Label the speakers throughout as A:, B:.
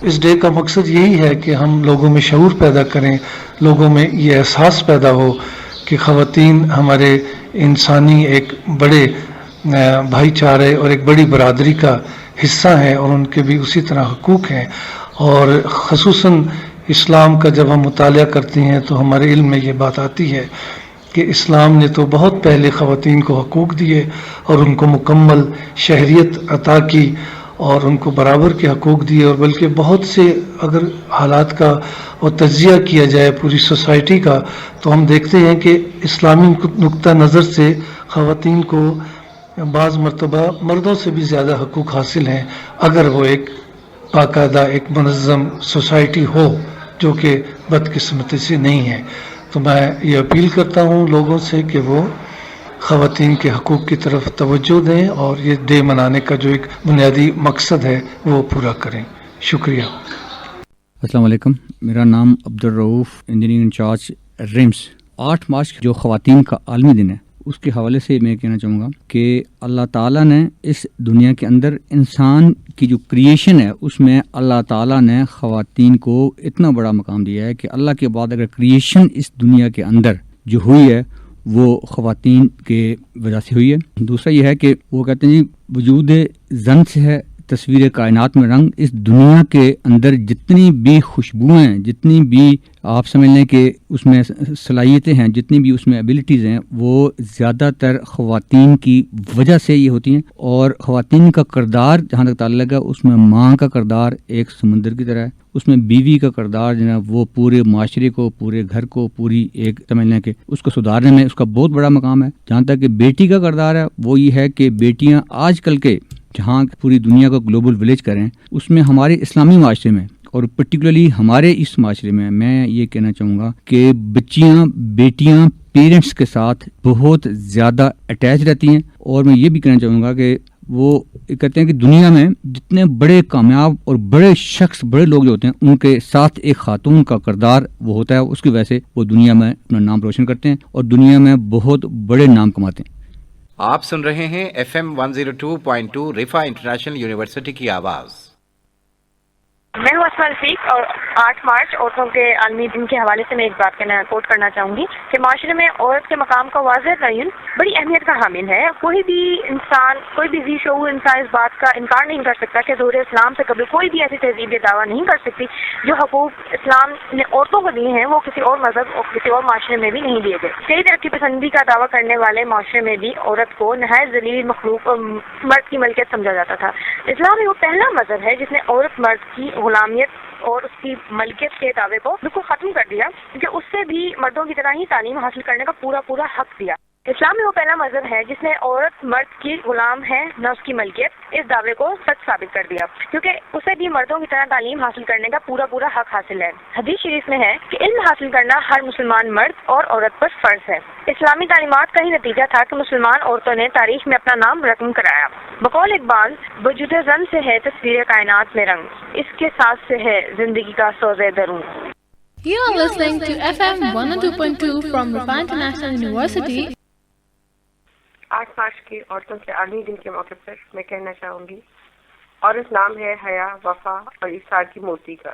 A: اس day کا مقصد یہی ہے کہ ہم لوگوں میں شعور پیدا کریں، لوگوں میں یہ احساس پیدا ہو کہ خواتین ہمارے انسانی ایک بڑے بھائی چارے اور ایک بڑی برادری کا حصہ ہیں، اور ان کے بھی اسی طرح حقوق ہیں. اور خصوصاً اسلام کا جب ہم مطالعہ کرتے ہیں تو ہمارے علم میں یہ بات آتی ہے کہ اسلام نے تو بہت پہلے خواتین کو حقوق دیے اور ان کو مکمل شہریت عطا کی اور ان کو برابر کے حقوق دیے، اور بلکہ بہت سے اگر حالات کا اور تجزیہ کیا جائے پوری سوسائٹی کا تو ہم دیکھتے ہیں کہ اسلامی نقطہ نظر سے خواتین کو بعض مرتبہ مردوں سے بھی زیادہ حقوق حاصل ہیں، اگر وہ ایک باقاعدہ ایک منظم سوسائٹی ہو، جو کہ بدقسمتی سے نہیں ہے. تو میں یہ اپیل کرتا ہوں لوگوں سے کہ وہ خواتین کے حقوق کی طرف توجہ دیں اور یہ ڈے منانے کا جو ایک بنیادی مقصد ہے وہ پورا کریں. شکریہ.
B: السلام علیکم، میرا نام Abdul Rauf, engineering incharge rims. 8 March جو خواتین کا عالمی دن ہے، اس کے حوالے سے میں کہنا چاہوں گا کہ اللہ تعالیٰ نے اس دنیا کے اندر انسان کی جو کریشن ہے اس میں اللہ تعالیٰ نے خواتین کو اتنا بڑا مقام دیا ہے کہ اللہ کے بعد اگر کریشن اس دنیا کے اندر جو ہوئی ہے وہ خواتین کے وجہ سے ہوئی ہے. دوسرا یہ ہے کہ وہ کہتے ہیں جی وجود زن سے ہے تصویر کائنات میں رنگ. اس دنیا کے اندر جتنی بھی خوشبوئیں، جتنی بھی آپ سمجھ لیں کہ اس میں صلاحیتیں ہیں، جتنی بھی اس میں ایبلٹیز ہیں، وہ زیادہ تر خواتین کی وجہ سے یہ ہوتی ہیں. اور خواتین کا کردار جہاں تک تعلق ہے اس میں ماں کا کردار ایک سمندر کی طرح ہے، اس میں بیوی کا کردار جو ہے وہ پورے معاشرے کو، پورے گھر کو، پوری ایک سمجھ لیں کہ اس کو سدھارنے میں اس کا بہت بڑا مقام ہے. جہاں تک کہ بیٹی کا کردار ہے وہ یہ ہے کہ بیٹیاں آج کل کے جہاں پوری دنیا کو گلوبل ولیج کریں، اس میں ہمارے اسلامی معاشرے میں اور پرٹیکولرلی ہمارے اس معاشرے میں یہ کہنا چاہوں گا کہ بیٹیاں پیرنٹس کے ساتھ بہت زیادہ اٹیچ رہتی ہیں. اور میں یہ بھی کہنا چاہوں گا کہ وہ کہتے ہیں کہ دنیا میں جتنے بڑے کامیاب اور بڑے شخص، بڑے لوگ جو ہوتے ہیں، ان کے ساتھ ایک خاتون کا کردار وہ ہوتا ہے. اس کی وجہ سے وہ دنیا میں اپنا نام روشن کرتے ہیں اور دنیا میں بہت بڑے نام کماتے ہیں.
C: آپ سن رہے ہیں FM 102.2 رفا انٹرنیشنل یونیورسٹی کی آواز.
D: میں ہوں اسما رفیق، اور 8 مارچ عورتوں کے عالمی دن کے حوالے سے میں ایک بات کوٹ کرنا چاہوں گی کہ معاشرے میں عورت کے مقام کا واضح تعین بڑی اہمیت کا حامل ہے. کوئی بھی انسان، کوئی بھی ذی شعور انسان اس بات کا انکار نہیں کر سکتا کہ ظہور اسلام سے قبل کوئی بھی ایسی تہذیب یہ دعویٰ نہیں کر سکتی جو حقوق اسلام نے عورتوں کو دیے ہیں وہ کسی اور مذہب اور کسی اور معاشرے میں بھی نہیں دیے گئے. کئی ترقی پسندی کا دعویٰ کرنے والے معاشرے میں بھی عورت کو نہایت ذلیل مخلوق اور مرد کی ملکیت سمجھا جاتا تھا. اسلام وہ پہلا مذہب ہے جس نے عورت مرد کی غلامیت اور اس کی ملکیت کے دعوے کو بالکل ختم کر دیا، کیونکہ اس سے بھی مردوں کی طرح ہی تعلیم حاصل کرنے کا پورا حق دیا. اسلام میں وہ پہلا مذہب ہے جس نے عورت مرد کی غلام ہے نہ اس کی ملکیت، اس دعوے کو سچ ثابت کر دیا، کیونکہ اسے بھی مردوں کی طرح تعلیم حاصل کرنے کا پورا حق حاصل ہے. حدیث شریف میں ہے کہ علم حاصل کرنا ہر مسلمان مرد اور عورت پر فرض ہے. اسلامی تعلیمات کا ہی نتیجہ تھا کہ مسلمان عورتوں نے تاریخ میں اپنا نام رقم کرایا. بقول اقبال، وجود زن سے ہے تصویر کائنات میں رنگ، اس کے ساتھ سے ہے زندگی کا سوز درون.
E: You are listening to FM 102.2 from Rafa International University.
F: 8 March کی عورتوں کے عالمی دن کے موقع پر میں کہنا چاہوں گی، عورت نام ہے حیا، وفا اور ایثار کی مورتی کا،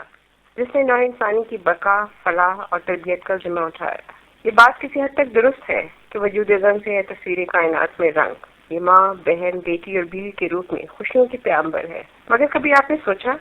F: جس نے نوع انسانی کی بقا، فلاح اور تربیت کا ذمہ اٹھایا. یہ بات کسی حد تک درست ہے کہ وجود زن سے ہے تصویر کائنات میں رنگ. یہ ماں، بہن، بیٹی اور بیوی کے روپ میں خوشیوں کی پیامبر ہے. مگر کبھی آپ نے سوچا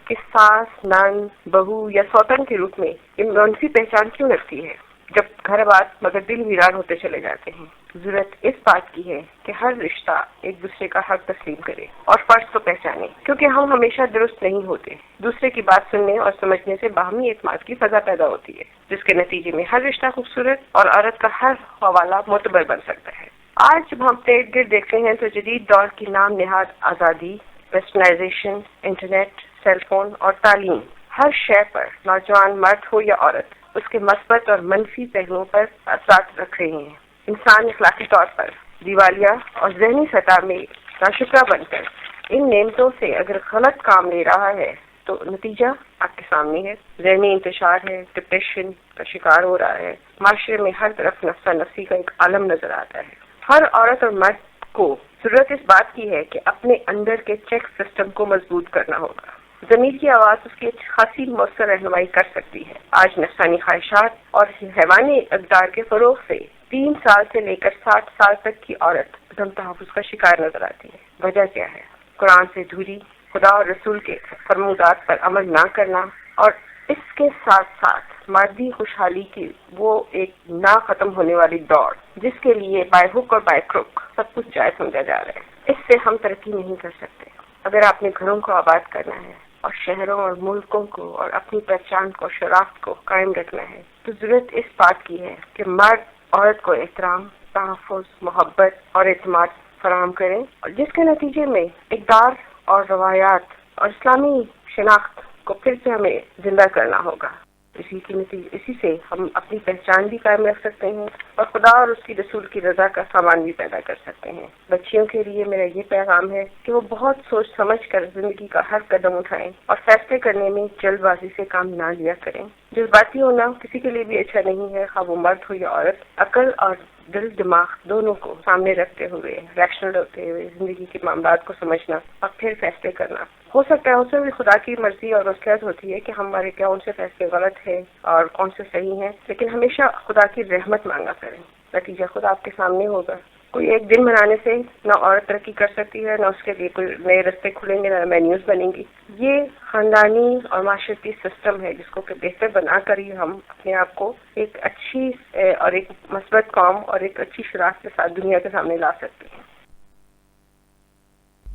F: کہ ساس، نان، بہو یا سوتن کے روپ میں یہ منفی پہچان کیوں رکھتی ہے؟ جب گھر آباد مگر دل ویران ہوتے چلے جاتے ہیں. ضرورت اس بات کی ہے کہ ہر رشتہ ایک دوسرے کا حق تسلیم کرے اور فرض کو پہچانے، کیونکہ ہم ہمیشہ درست نہیں ہوتے. دوسرے کی بات سننے اور سمجھنے سے باہمی اعتماد کی فضا پیدا ہوتی ہے، جس کے نتیجے میں ہر رشتہ خوبصورت اور عورت کا ہر حوالہ معتبر بن سکتا ہے. آج جب ہم ارد گرد دیکھتے ہیں تو جدید دور کی نام نہاد آزادی، ویسٹرنائزیشن، انٹرنیٹ، سیل فون اور تعلیم، ہر شے پر نوجوان مرد ہو یا عورت اس کے مثبت اور منفی پہلوؤں پر اثرات رکھ رہے ہیں. انسان اخلاقی طور پر دیوالیہ اور ذہنی سطح میں ناشکرہ بن کر ان نعمتوں سے اگر غلط کام لے رہا ہے تو نتیجہ آپ کے سامنے ہے. ذہنی انتشار ہے، ڈپریشن کا شکار ہو رہا ہے. معاشرے میں ہر طرف نفسا نفسی کا ایک عالم نظر آتا ہے. ہر عورت اور مرد کو ضرورت اس بات کی ہے کہ اپنے اندر کے چیک سسٹم کو مضبوط کرنا ہوگا. ضمیر کی آواز اس کی خاصی مؤثر رہنمائی کر سکتی ہے۔ آج نفسانی خواہشات اور حیوانی اقدار کے فروغ سے 3 سال سے لے کر 60 سال تک کی عورت عدم تحفظ کا شکار نظر آتی ہے۔ وجہ کیا ہے؟ قرآن سے دوری، خدا اور رسول کے فرمودات پر عمل نہ کرنا، اور اس کے ساتھ ساتھ مادی خوشحالی کی وہ ایک نہ ختم ہونے والی دوڑ جس کے لیے بائی ہک اور بائی کروک سب کچھ جائز سمجھا جا رہا ہے۔ اس سے ہم ترقی نہیں کر سکتے۔ اگر آپ نے گھروں کو آباد کرنا ہے اور شہروں اور ملکوں کو اور اپنی پہچان کو، شناخت کو قائم رکھنا ہے، تو ضرورت اس بات کی ہے کہ مرد عورت کو احترام، تحفظ، محبت اور اعتماد فراہم کریں، اور جس کے نتیجے میں اقدار اور روایات اور اسلامی شناخت کو پھر سے ہمیں زندہ کرنا ہوگا۔ اسی سے ہم اپنی پہچان بھی قائم رکھ سکتے ہیں اور خدا اور اس کی رسول کی رضا کا سامان بھی پیدا کر سکتے ہیں۔ بچیوں کے لیے میرا یہ پیغام ہے کہ وہ بہت سوچ سمجھ کر زندگی کا ہر قدم اٹھائیں اور فیصلے کرنے میں جلد بازی سے کام نہ لیا کریں۔ جذباتی ہونا کسی کے لیے بھی اچھا نہیں ہے، خواہ وہ مرد ہو یا عورت۔ عقل اور دل دماغ دونوں کو سامنے رکھتے ہوئے، ریشنل ہوتے ہوئے زندگی کے معاملات کو سمجھنا اور پھر فیصلے کرنا۔ ہو سکتا ہے اس میں بھی خدا کی مرضی اور مصلحت ہوتی ہے کہ ہمارے کیا ان سے فیصلے غلط ہے اور کون سے صحیح ہیں، لیکن ہمیشہ خدا کی رحمت مانگا کریں، نتیجہ خود آپ کے سامنے ہوگا۔ کوئی ایک دن منانے سے نہ عورت ترقی کر سکتی ہے، نہ اس کے لیے کوئی نئے رستے کھلیں گے، نہ مینیوز بنیں گی۔ یہ خاندانی اور معاشرتی سسٹم ہے جس کو کہ بہتر بنا کر ہی ہم اپنے آپ کو ایک اچھی اور ایک مثبت قوم اور ایک اچھی شناخت کے ساتھ دنیا کے سامنے لا سکتے ہیں۔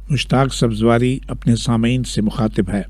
G: مشتاق سبزواری اپنے سامعین سے مخاطب ہے۔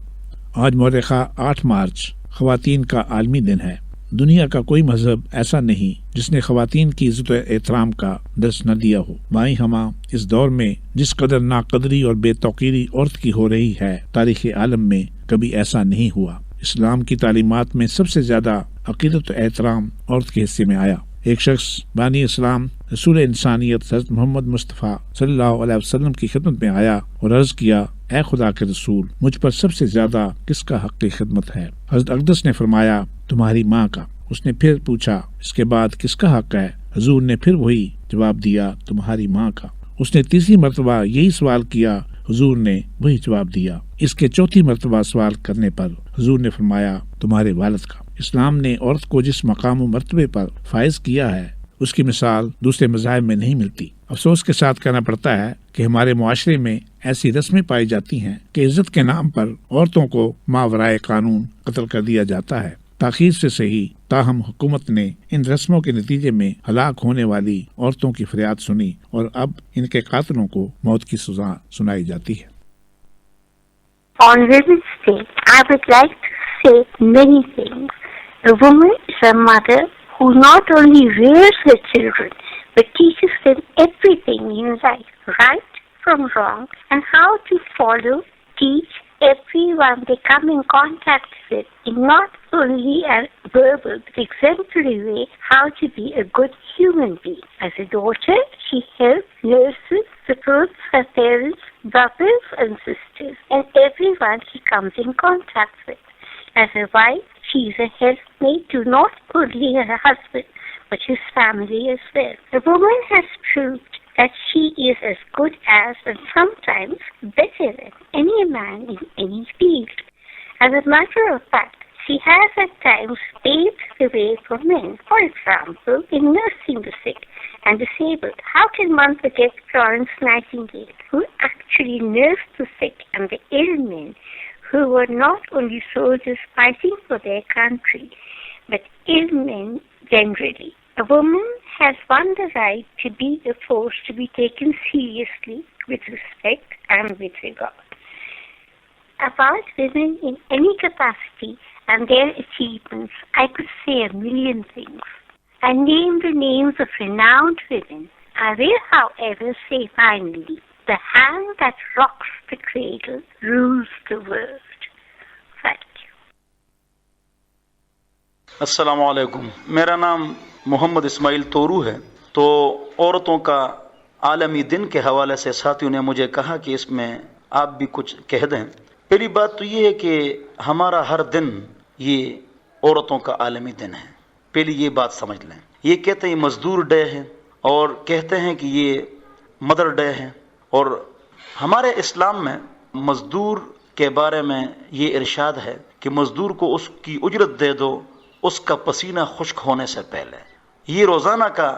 G: آج مورخہ 8 مارچ خواتین کا عالمی دن ہے۔ دنیا کا کوئی مذہب ایسا نہیں جس نے خواتین کی عزت و احترام کا درس نہ دیا ہو۔ بائیں ہمہ اس دور میں جس قدر ناقدری اور بے توقیری عورت کی ہو رہی ہے، تاریخ عالم میں کبھی ایسا نہیں ہوا۔ اسلام کی تعلیمات میں سب سے زیادہ عقیدت و احترام عورت کے حصے میں آیا۔ ایک شخص بانی اسلام رسول انسانیت حضرت محمد مصطفیٰ صلی اللہ علیہ وسلم کی خدمت میں آیا اور عرض کیا، اے خدا کے رسول، مجھ پر سب سے زیادہ کس کا حق خدمت ہے؟ حضرت اقدس نے فرمایا، تمہاری ماں کا۔ اس نے پھر پوچھا، اس کے بعد کس کا حق ہے؟ حضور نے پھر وہی جواب دیا، تمہاری ماں کا۔ اس نے تیسری مرتبہ یہی سوال کیا، حضور نے وہی جواب دیا۔ اس کے چوتھی مرتبہ سوال کرنے پر حضور نے فرمایا، تمہارے والد کا۔ اسلام نے عورت کو جس مقام و مرتبے پر فائز کیا ہے، اس کی مثال دوسرے مذاہب میں نہیں ملتی۔ افسوس کے ساتھ کہنا پڑتا ہے کہ ہمارے معاشرے میں ایسی رسمیں پائی جاتی ہیں کہ عزت کے نام پر عورتوں کو ماورائے قانون قتل کر دیا جاتا ہے۔ تاخیر سے صحیح، تاہم حکومت نے ان رسموں کے نتیجے میں ہلاک ہونے والی عورتوں کی فریاد سنی اور اب ان کے قاتلوں کو موت کی سزا سنائی جاتی ہے۔
H: On Women's Day, I would like to say many things. A woman is a mother who not only rears her children, but teaches them everything in life, right from wrong, and how to follow, teach everyone they come in contact with in not only a verbal but exemplary way how to be a good human being. As a daughter, she helps, nurses, supports her parents, brothers and sisters, and everyone she comes in contact with. As a wife, she is a helpmate to not only her husband, but his family as well. The woman has proved that she is as good as, and sometimes better than, any man in any field. As a matter of fact, she has at times paved the way for men. For example, in nursing the sick and disabled. How can one forget Florence Nightingale, who actually nursed the sick and the ill men, who were not only soldiers fighting for their country, but ill men generally. A woman has won the right to be a force to be taken seriously, with respect and with regard. About women in any capacity and their achievements, I could say a million things. I name the names of renowned women. I will, however, say finally, the hand that rocks the cradle rules the world. Thank you.
I: السلام علیکم، میرا نام محمد اسماعیل تورو ہے۔ تو عورتوں کا عالمی دن کے حوالے سے ساتھیوں نے مجھے کہا کہ اس میں آپ بھی کچھ کہہ دیں۔ پہلی بات تو یہ ہے کہ ہمارا ہر دن یہ عورتوں کا عالمی دن ہے، پہلی یہ بات سمجھ لیں۔ یہ کہتے ہیں مزدور ڈے ہے اور کہتے ہیں کہ یہ مدر ڈے ہے، اور ہمارے اسلام میں مزدور کے بارے میں یہ ارشاد ہے کہ مزدور کو اس کی اجرت دے دو اس کا پسینہ خشک ہونے سے پہلے. یہ روزانہ کا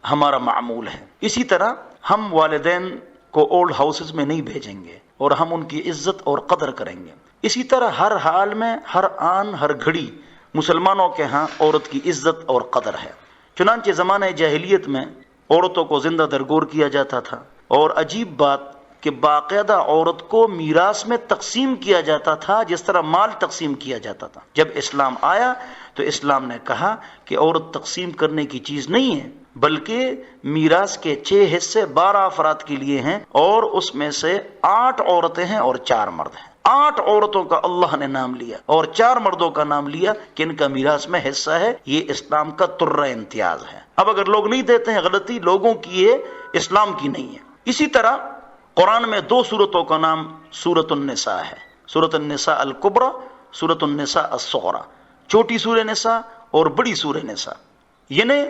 I: ہمارا معمول ہے. اسی طرح ہم والدین کو اولڈ ہاؤسز میں نہیں بھیجیں گے اور ہم ان کی عزت اور قدر کریں گے. اسی طرح ہر حال میں، ہر آن ہر گھڑی مسلمانوں کے ہاں عورت کی عزت اور قدر ہے. چنانچہ زمانہ جاہلیت میں عورتوں کو زندہ درگور کیا جاتا تھا، اور عجیب بات کہ باقاعدہ عورت کو میراث میں تقسیم کیا جاتا تھا جس طرح مال تقسیم کیا جاتا تھا. جب اسلام آیا تو اسلام نے کہا کہ عورت تقسیم کرنے کی چیز نہیں ہے، بلکہ میراث کے 6 حصے 12 افراد کے لیے ہیں، اور اس میں سے 8 عورتیں ہیں اور 4 مرد ہیں. 8 عورتوں کا اللہ نے نام لیا اور 4 مردوں کا نام لیا کہ ان کا میراث میں حصہ ہے. یہ اسلام کا ترہ امتیاز ہے. اب اگر لوگ نہیں دیتے ہیں، غلطی لوگوں کی ہے، اسلام کی نہیں ہے. اسی طرح قرآن میں 2 سورتوں کا نام سورۃ النساء ہے. سورۃ النساء الکبریٰ، سورۃ النساء الصغریٰ. چھوٹی سورہ نساء اور بڑی سورہ نساء. یعنی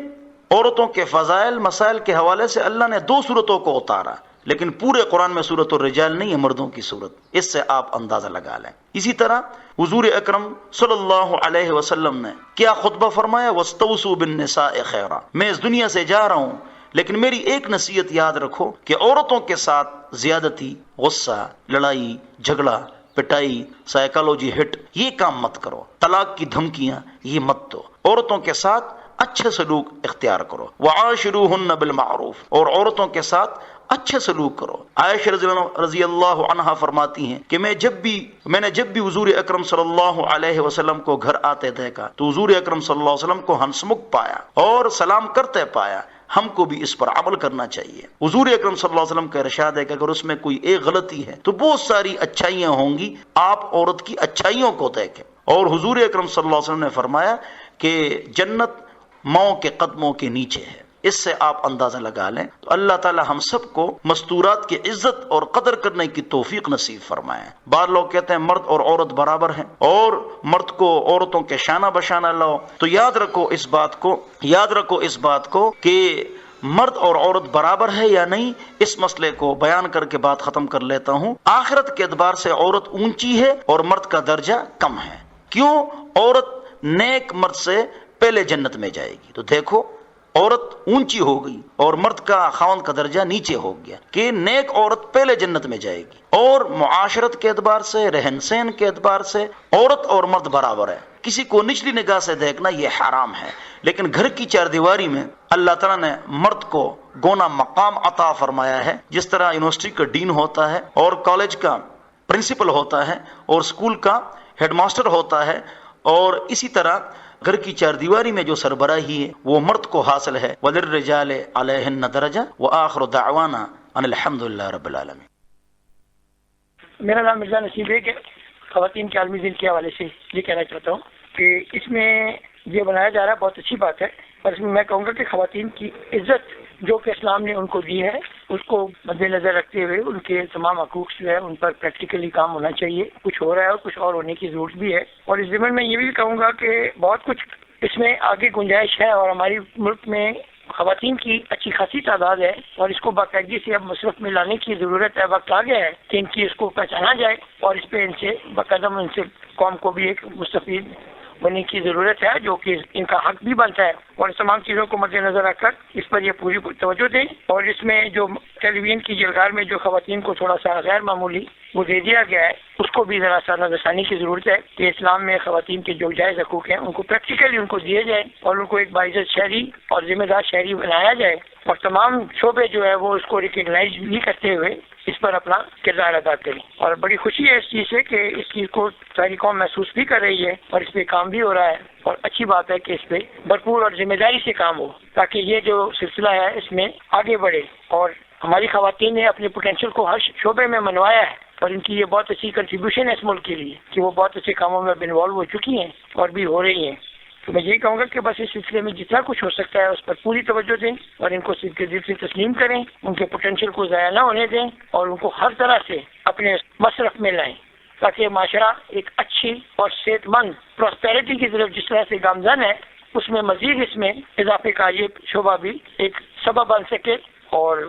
I: عورتوں کے فضائل مسائل کے حوالے سے اللہ نے 2 سورتوں کو اتارا، لیکن پورے قرآن میں سورۃ الرجال نہیں ہے، مردوں کی سورت. اس سے آپ اندازہ لگا لیں. اسی طرح حضور اکرم صلی اللہ علیہ وسلم نے کیا خطبہ فرمایا؟ وَاسْتَوْصُوا بِالنِّسَاءِ خَيْرًا. میں اس دنیا سے جا رہا ہوں، لیکن میری ایک نصیحت یاد رکھو کہ عورتوں کے ساتھ زیادتی، غصہ، لڑائی، جھگڑا، پٹائی، سائیکالوجی ہٹ، یہ کام مت کرو. طلاق کی دھمکیاں یہ مت دو. عورتوں کے ساتھ اچھے سلوک اختیار کرو. وعاشروہن بالمعروف، اور عورتوں کے ساتھ اچھے سلوک کرو. عائشہ رضی اللہ عنہا فرماتی ہیں کہ میں نے جب بھی حضور اکرم صلی اللہ علیہ وسلم کو گھر آتے دیکھا تو حضور اکرم صلی اللہ علیہ وسلم کو ہنسمکھ پایا اور سلام کرتے پایا. ہم کو بھی اس پر عمل کرنا چاہیے. حضور اکرم صلی اللہ علیہ وسلم کا ارشاد ہے کہ اگر اس میں کوئی ایک غلطی ہے تو بہت ساری اچھائیاں ہوں گی. آپ عورت کی اچھائیوں کو دیکھیں. اور حضور اکرم صلی اللہ علیہ وسلم نے فرمایا کہ جنت ماؤں کے قدموں کے نیچے ہے. اس سے آپ اندازہ لگا لیں. تو اللہ تعالی ہم سب کو مستورات کی عزت اور قدر کرنے کی توفیق نصیب فرمائے. بعض لوگ کہتے ہیں مرد اور عورت برابر ہیں اور مرد کو عورتوں کے شانہ بشانہ لاؤ. تو یاد رکھو اس بات کو کہ مرد اور عورت برابر ہے یا نہیں. اس مسئلے کو بیان کر کے بات ختم کر لیتا ہوں. آخرت کے اعتبار سے عورت اونچی ہے اور مرد کا درجہ کم ہے. کیوں؟ عورت نیک مرد سے پہلے جنت میں جائے گی. تو دیکھو عورت اونچی ہو گئی اور مرد کا خاوند کا درجہ نیچے ہو گیا کہ نیک عورت پہلے جنت میں جائے گی. اور معاشرت کے اعتبار سے، رہن سہن کے اعتبار سے عورت اور مرد برابر ہے. کسی کو نچلی نگاہ سے دیکھنا یہ حرام ہے. لیکن گھر کی 4 دیواری میں اللہ تعالیٰ نے مرد کو گونا مقام عطا فرمایا ہے. جس طرح یونیورسٹی کا ڈین ہوتا ہے اور کالج کا پرنسپل ہوتا ہے اور اسکول کا ہیڈ ماسٹر ہوتا ہے، اور اسی طرح گھر کی 4 دیواری میں جو سربراہی ہے وہ مرد کو حاصل ہے. وَلِلرِّجَالِ عَلَيْهِنَّ دَرَجَةٌ وَآخِرُ دَعْوَانَا أَنِ الْحَمْدُ لِلَّهِ رَبِّ الْعَالَمِينَ.
J: میرا نام مرزا نصیب ہے. کہ خواتین کے عالمی دن کے حوالے سے یہ کہنا چاہتا ہوں کہ اس میں یہ بنایا جا رہا ہے بہت اچھی بات ہے، پر اس میں میں کہوں گا کہ خواتین کی عزت جو کہ اسلام نے ان کو دی ہے اس کو مد نظر رکھتے ہوئے ان کے تمام حقوق جو ہے ان پر پریکٹیکلی کام ہونا چاہیے. کچھ ہو رہا ہے اور کچھ اور ہونے کی ضرورت بھی ہے. اور اس ضمن میں یہ بھی کہوں گا کہ بہت کچھ اس میں آگے گنجائش ہے، اور ہماری ملک میں خواتین کی اچھی خاصی تعداد ہے اور اس کو باقاعدگی سے اب مصرف میں لانے کی ضرورت ہے. وقت آ گیا ہے کہ ان کی اس کو پہچانا جائے اور اس پہ ان سے باقاعدہ ان سے قوم کو بھی ایک مستفید بننے کی ضرورت ہے، جو کہ ان کا حق بھی بنتا ہے. اور تمام چیزوں کو مد نظر رکھ کر اس پر یہ پوری توجہ دیں. اور اس میں جو ٹیلی ویژن کی جلگار میں جو خواتین کو تھوڑا سا غیر معمولی وہ دے دیا گیا ہے اس کو بھی ذرا سا نظر ثانی کی ضرورت ہے کہ اسلام میں خواتین کے جو جائز حقوق ہیں ان کو پریکٹیکلی ان کو دیے جائے اور ان کو ایک باعزت شہری اور ذمہ دار شہری بنایا جائے. اور تمام شعبے جو ہے وہ اس کو ریکگنائز بھی کرتے ہوئے اس پر اپنا کردار ادا کریں. اور بڑی خوشی ہے اس چیز سے کہ اس چیز کو ساری قوم محسوس بھی کر رہی ہے اور اس پہ کام بھی ہو رہا ہے. اور اچھی بات ہے کہ اس پہ بھرپور اور ذمہ داری سے کام ہو تاکہ یہ جو سلسلہ ہے اس میں آگے بڑھے. اور ہماری خواتین نے اپنے پوٹینشیل کو ہر شعبے میں منوایا ہے اور ان کی یہ بہت اچھی کنٹریبیوشن ہے اس ملک کے لیے کہ وہ بہت اچھے کاموں میں انوالو ہو چکی ہیں اور بھی ہو رہی ہیں. تو میں یہی کہوں گا کہ بس اس سلسلے میں جتنا کچھ ہو سکتا ہے اس پر پوری توجہ دیں اور ان کو سب کے دل سے تسلیم کریں، ان کے پوٹینشیل کو ضائع نہ ہونے دیں اور ان کو ہر طرح سے اپنے مصرف میں لائیں تاکہ معاشرہ ایک اچھی اور صحت مند پراسپیرٹی کی طرف جس طرح سے گامزن ہے اس میں مزید اس میں اضافے کا یہ شعبہ بھی ایک سبب بن سکے. اور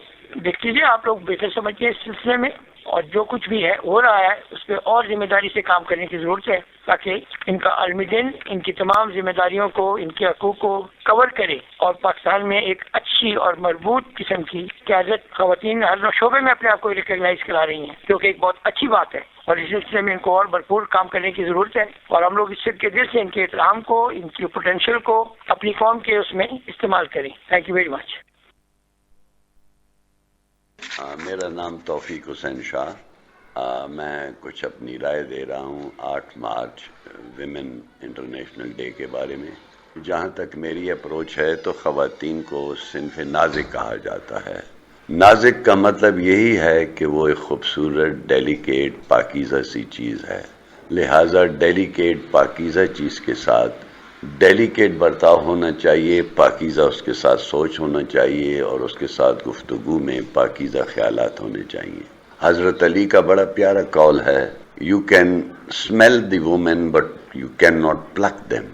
J: دیکھ لیجیے آپ لوگ بہتر سمجھتے ہیں اس سلسلے میں. اور جو کچھ بھی ہے ہو رہا ہے اس پہ اور ذمہ داری سے کام کرنے کی ضرورت ہے تاکہ ان کا عالمی دن ان کی تمام ذمہ داریوں کو، ان کے حقوق کو کور کرے اور پاکستان میں ایک اچھی اور مربوط قسم کی قیادت خواتین ہر شعبے میں اپنے آپ کو ریکگنائز کرا رہی ہیں، جو کہ ایک بہت اچھی بات ہے اور اس سلسلے میں ان کو اور بھرپور کام کرنے کی ضرورت ہے اور ہم لوگ اس کے دل سے ان کے احترام کو، ان کی پوٹینشیل کو اپنی قوم کے اس میں استعمال کریں. Thank you very much.
K: میرا نام توفیق حسین شاہ. میں کچھ اپنی رائے دے رہا ہوں 8 مارچ ویمن انٹرنیشنل ڈے کے بارے میں. جہاں تک میری اپروچ ہے تو خواتین کو صنف نازک کہا جاتا ہے. نازک کا مطلب یہی ہے کہ وہ ایک خوبصورت، ڈیلیکیٹ، پاکیزہ سی چیز ہے. لہٰذا ڈیلیکیٹ، پاکیزہ چیز کے ساتھ ڈیلیکیٹ برتاؤ ہونا چاہیے، پاکیزہ اس کے ساتھ سوچ ہونا چاہیے اور اس کے ساتھ گفتگو میں پاکیزہ خیالات ہونے چاہیے. حضرت علی کا بڑا پیارا قول ہے، you can smile the woman but you can not pluck them.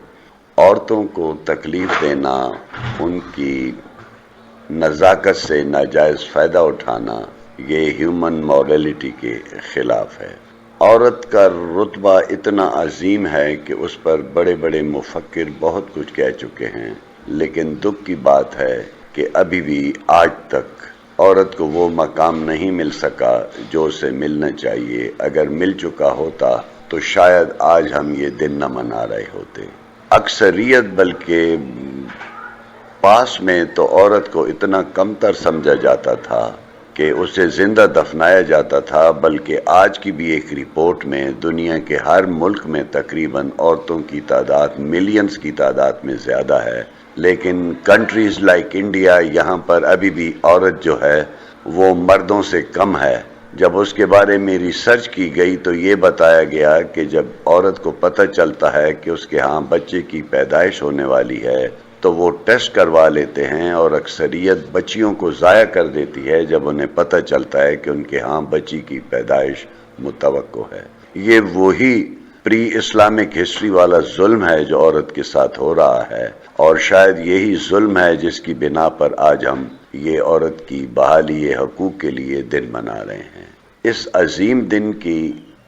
K: عورتوں کو تکلیف دینا، ان کی نزاکت سے ناجائز فائدہ اٹھانا، یہ ہیومن مورالٹی کے خلاف ہے. عورت کا رتبہ اتنا عظیم ہے کہ اس پر بڑے بڑے مفکر بہت کچھ کہہ چکے ہیں، لیکن دکھ کی بات ہے کہ ابھی بھی آج تک عورت کو وہ مقام نہیں مل سکا جو اسے ملنا چاہیے. اگر مل چکا ہوتا تو شاید آج ہم یہ دن نہ منا رہے ہوتے. اکثریت بلکہ پاس میں تو عورت کو اتنا کمتر سمجھا جاتا تھا کہ اسے زندہ دفنایا جاتا تھا، بلکہ آج کی بھی ایک رپورٹ میں دنیا کے ہر ملک میں تقریباً عورتوں کی تعداد ملینز کی تعداد میں زیادہ ہے. لیکن کنٹریز لائک انڈیا، یہاں پر ابھی بھی عورت جو ہے وہ مردوں سے کم ہے. جب اس کے بارے میں ریسرچ کی گئی تو یہ بتایا گیا کہ جب عورت کو پتہ چلتا ہے کہ اس کے ہاں بچے کی پیدائش ہونے والی ہے تو وہ ٹیسٹ کروا لیتے ہیں، اور اکثریت بچیوں کو ضائع کر دیتی ہے جب انہیں پتہ چلتا ہے کہ ان کے ہاں بچی کی پیدائش متوقع ہے. یہ وہی پری اسلامک ہسٹری والا ظلم ہے جو عورت کے ساتھ ہو رہا ہے، اور شاید یہی ظلم ہے جس کی بنا پر آج ہم یہ عورت کی بحالی حقوق کے لیے دن منا رہے ہیں. اس عظیم دن کی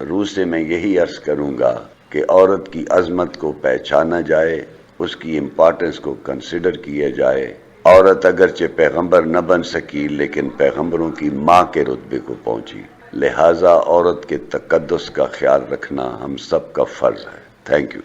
K: روح سے میں یہی عرض کروں گا کہ عورت کی عظمت کو پہچانا جائے، اس کی امپورٹنس کو کنسیڈر کیا جائے. عورت اگرچہ پیغمبر نہ بن سکی لیکن پیغمبروں کی ماں کے رتبے کو پہنچی. لہٰذا عورت کے تقدس کا خیال رکھنا ہم سب کا فرض ہے. Thank you.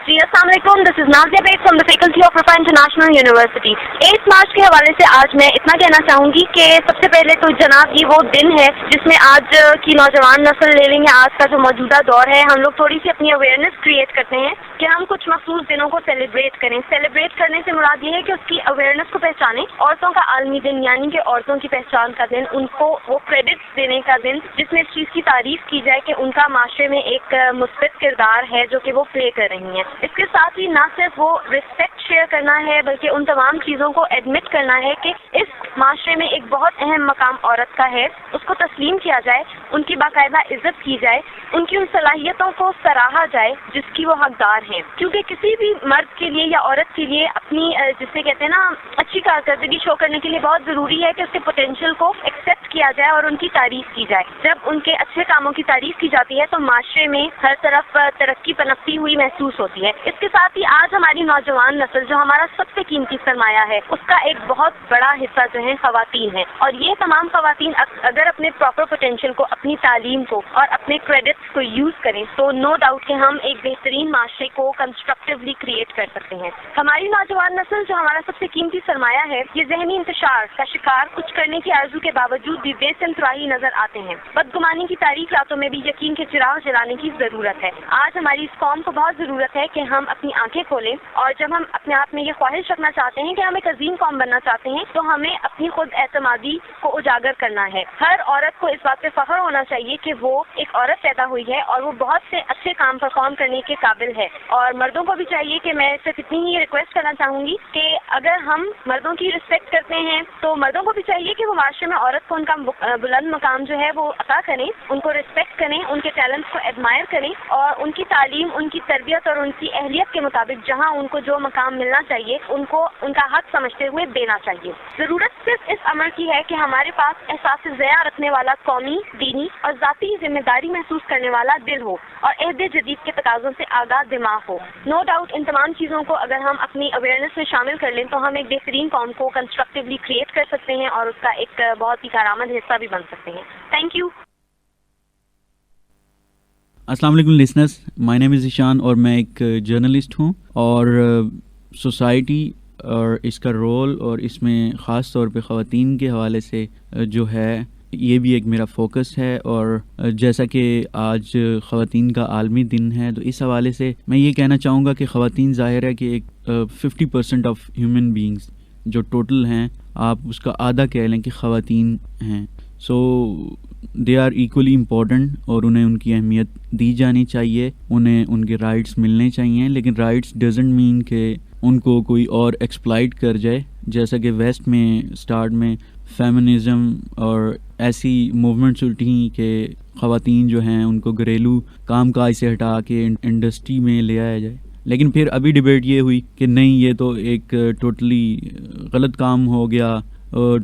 D: جی السلام علیکم، this is Nazia Baig from the faculty of Riphah international university. 8 March کے حوالے سے آج میں اتنا کہنا چاہوں گی کہ سب سے پہلے تو جناب یہ وہ دن ہے جس میں آج کی نوجوان نسل لے لیں گے. آج کا جو موجودہ دور ہے ہم لوگ تھوڑی سی اپنی اویئرنیس کریٹ کرتے ہیں کہ ہم کچھ مخصوص دنوں کو سیلیبریٹ کریں. سیلیبریٹ کرنے سے مراد یہ ہے کہ اس کی اویئرنیس کو پہچانیں. عورتوں کا عالمی دن یعنی کہ عورتوں کی پہچان کا دن، ان کو وہ کریڈٹس دینے کا دن جس میں اس چیز کی تعریف کی جائے کہ ان کا معاشرے میں ایک مثبت کردار ہے جو کہ وہ پلے کر رہی ہیں. اس کے ساتھ ہی نہ صرف وہ رسپیکٹ شیئر کرنا ہے بلکہ ان تمام چیزوں کو ایڈمٹ کرنا ہے کہ اس معاشرے میں ایک بہت اہم مقام عورت کا ہے، اس کو تسلیم کیا جائے، ان کی باقاعدہ عزت کی جائے، ان کی ان صلاحیتوں کو سراہا جائے جس کی وہ حقدار ہیں. کیونکہ کسی بھی مرد کے لیے یا عورت کے لیے اپنی جسے کہتے ہیں نا اچھی کارکردگی شو کرنے کے لیے بہت ضروری ہے کہ اس کے پوٹینشیل کو ایکسیپٹ کیا جائے اور ان کی تعریف کی جائے. جب ان کے اچھے کاموں کی تعریف کی جاتی ہے تو معاشرے میں ہر طرف ترقی پنپتی ہوئی محسوس ہوتی ہے. اس کے ساتھ ہی آج ہماری نوجوان نسل جو ہمارا سب سے قیمتی سرمایہ ہے اس کا ایک بہت بڑا حصہ جو ہے خواتین ہیں، اور یہ تمام خواتین اگر اپنے پراپر پوٹینشیل کو، اپنی تعلیم کو اور اپنے کریڈٹس کو یوز کریں تو نو ڈاؤٹ کہ ہم ایک بہترین معاشرے کو کنسٹرکٹیولی کریٹ کر سکتے ہیں. ہماری نوجوان نسل جو ہمارا سب سے قیمتی سرمایہ ہے یہ ذہنی انتشار کا شکار کچھ کرنے کی آرزو کے باوجود بھی بے سنتراہی نظر آتے ہیں. بدگمانی کی تاریک راتوں میں بھی یقین کے چراغ جلانے کی ضرورت ہے. آج ہماری اس قوم کو بہت ضرورت ہے کہ ہم اپنی آنکھیں کھولیں، اور جب ہم اپنے آپ میں یہ خواہش رکھنا چاہتے ہیں کہ ہم ایک عظیم قوم بننا چاہتے ہیں تو ہمیں اپنی خود اعتمادی کو اجاگر کرنا ہے. ہر عورت کو اس بات پہ فخر ہونا چاہیے کہ وہ ایک عورت پیدا ہوئی ہے اور وہ بہت سے اچھے کام پرفارم کرنے کے قابل ہے. اور مردوں کو بھی چاہیے کہ میں صرف اتنی ہی ریکویسٹ کرنا چاہوں گی کہ اگر ہم مردوں کی رسپیکٹ کرتے ہیں تو مردوں کو بھی چاہیے کہ وہ معاشرے میں عورت عورت کو ان کا بلند مقام جو ہے وہ عطا کریں، ان کو رسپیکٹ کریں، ان کے ٹیلنٹس کو ایڈمائر کریں اور ان کی تعلیم، ان کی تربیت اور ان کی اہلیت کے مطابق جہاں ان کو جو مقام ملنا چاہیے ان کو ان کا حق سمجھتے ہوئے دینا چاہیے۔ ضرورت صرف اس عمل کی ہے کہ ہمارے پاس احساس ضیاء رکھنے والا قومی، دینی اور ذاتی ذمہ داری محسوس کرنے والا دل ہو اور عہد جدید کے تقاضوں سے آگاہ دماغ ہو۔ نو ڈاؤٹ ان تمام چیزوں کو اگر ہم اپنی اویئرنیس میں شامل کر لیں تو ہم ایک بہترین قوم کو کنسٹرکٹیولی کریٹ کر سکتے ہیں اور اس کا ایک بہت ہی کارآمد حصہ بھی بن سکتے ہیں۔ Thank you.
L: السلام علیکم لسنرس، مائی نیم از ایشان اور میں ایک جرنلسٹ ہوں، اور سوسائٹی اور اس کا رول اور اس میں خاص طور پہ خواتین کے حوالے سے جو ہے یہ بھی ایک میرا فوکس ہے۔ اور جیسا کہ آج خواتین کا عالمی دن ہے تو اس حوالے سے میں یہ کہنا چاہوں گا کہ خواتین ظاہر ہے کہ ایک 50% آف ہیومن بینگز جو ٹوٹل ہیں، آپ اس کا آدھا کہہ لیں کہ خواتین ہیں، سو دے آر ایکولی امپورٹنٹ اور انہیں ان کی اہمیت دی جانی چاہیے، انہیں ان کے رائٹس ملنے چاہیے، لیکن رائٹس ڈزنٹ مین کہ ان کو کوئی اور ایکسپلائٹ کر جائے، جیسا کہ ویسٹ میں اسٹارٹ میں فیمنزم اور ایسی موومنٹس اٹھیں کہ خواتین جو ہیں ان کو گھریلو کام کاج سے ہٹا کے انڈسٹری میں لے آیا جائے، لیکن پھر ابھی ڈبیٹ یہ ہوئی کہ نہیں، یہ تو ایک ٹوٹلی غلط کام ہو گیا،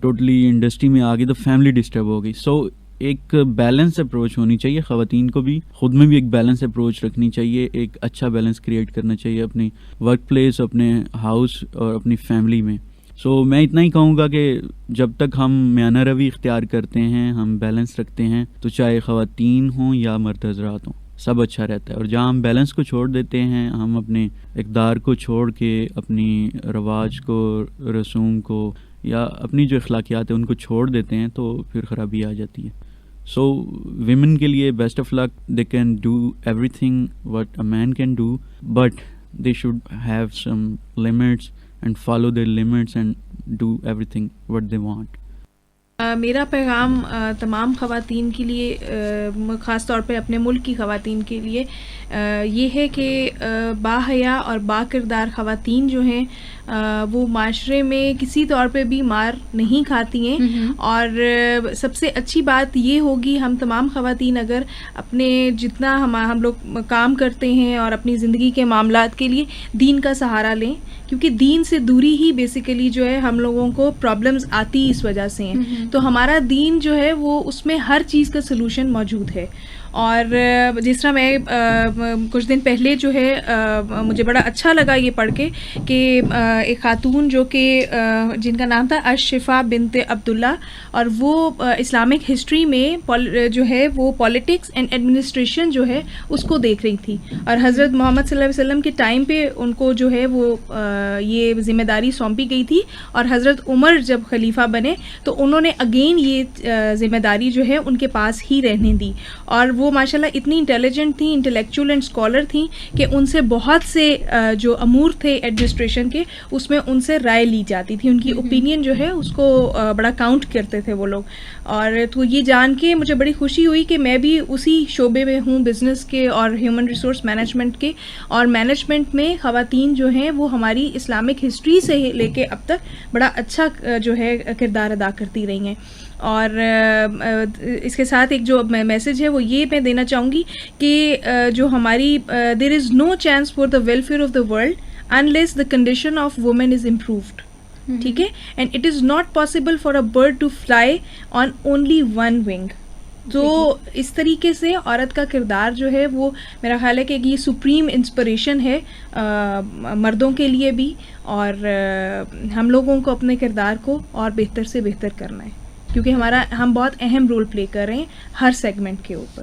L: ٹوٹلی انڈسٹری میں آ گئی تو فیملی ڈسٹرب ہو گئی۔ سو ایک بیلنس اپروچ ہونی چاہیے، خواتین کو بھی خود میں بھی ایک بیلنس اپروچ رکھنی چاہیے، ایک اچھا بیلنس کریٹ کرنا چاہیے اپنی ورک پلیس، اپنے ہاؤس اور اپنی فیملی میں۔ سو میں اتنا ہی کہوں گا کہ جب تک ہم میانہ روی اختیار کرتے ہیں، ہم بیلنس رکھتے ہیں، تو چاہے خواتین ہوں یا مرد حضرات ہوں، سب اچھا رہتا ہے۔ اور جہاں ہم بیلنس کو چھوڑ دیتے ہیں، ہم اپنے اقدار کو چھوڑ کے اپنی رواج کو، رسوم کو یا اپنی جو اخلاقیات ہیں ان کو چھوڑ دیتے ہیں تو پھر خرابی آ جاتی ہے۔ سو ویمن کے لیے best of luck, they can do everything what a man can do, but they should have some limits and follow their limits and do everything what they want.
M: میرا پیغام تمام خواتین کے لیے، خاص طور پہ اپنے ملک کی خواتین کے لیے یہ ہے کہ باحیا اور با کردار خواتین جو ہیں وہ معاشرے میں کسی طور پہ بھی مار نہیں کھاتی ہیں، اور سب سے اچھی بات یہ ہوگی ہم تمام خواتین اگر اپنے جتنا ہم لوگ کام کرتے ہیں اور اپنی زندگی کے معاملات کے لیے دین کا سہارا لیں، کیونکہ دین سے دوری ہی بیسیکلی جو ہے ہم لوگوں کو پرابلمز آتی اس وجہ سے ہیں۔ تو ہمارا دین جو ہے وہ اس میں ہر چیز کا سلوشن موجود ہے۔ اور جس طرح میں کچھ دن پہلے جو ہے مجھے بڑا اچھا لگا یہ پڑھ کے کہ ایک خاتون جو کہ جن کا نام تھا اشفا بنت عبداللہ، اور وہ اسلامک ہسٹری میں جو ہے وہ پالیٹکس اینڈ ایڈمنسٹریشن جو ہے اس کو دیکھ رہی تھی، اور حضرت محمد صلی اللہ علیہ وسلم کے ٹائم پہ ان کو جو ہے وہ یہ ذمہ داری سونپی گئی تھی، اور حضرت عمر جب خلیفہ بنے تو انہوں نے اگین یہ ذمہ داری جو ہے ان کے پاس ہی رہنے دی، اور وہ ماشاءاللہ اتنی انٹیلیجنٹ تھیں، انٹلیکچوئل اینڈ اسکالر تھیں کہ ان سے بہت سے جو امور تھے ایڈمنسٹریشن کے اس میں ان سے رائے لی جاتی تھی، ان کی اوپینین جو ہے اس کو بڑا کاؤنٹ کرتے تھے وہ لوگ۔ اور تو یہ جان کے مجھے بڑی خوشی ہوئی کہ میں بھی اسی شعبے میں ہوں، بزنس کے اور ہیومن ریسورس مینجمنٹ کے، اور مینجمنٹ میں خواتین جو ہیں وہ ہماری اسلامک ہسٹری سے لے کے اب تک بڑا اچھا جو ہے کردار ادا کرتی رہی ہیں۔ اور اس کے ساتھ ایک جو میسج ہے وہ یہ میں دینا چاہوں گی کہ جو ہماری there is no chance for the welfare of the world unless the condition of women is improved, ٹھیک ہے، and it is not possible for a bird to fly on only one wing. تو اس طریقے سے عورت کا کردار جو ہے وہ میرا خیال ہے کہ یہ سپریم انسپریشن ہے مردوں کے لیے بھی، اور ہم لوگوں کو اپنے کردار کو اور بہتر سے بہتر کرنا ہے، کیونکہ ہم بہت اہم رول پلے کر رہے ہیں ہر سیگمنٹ کے اوپر۔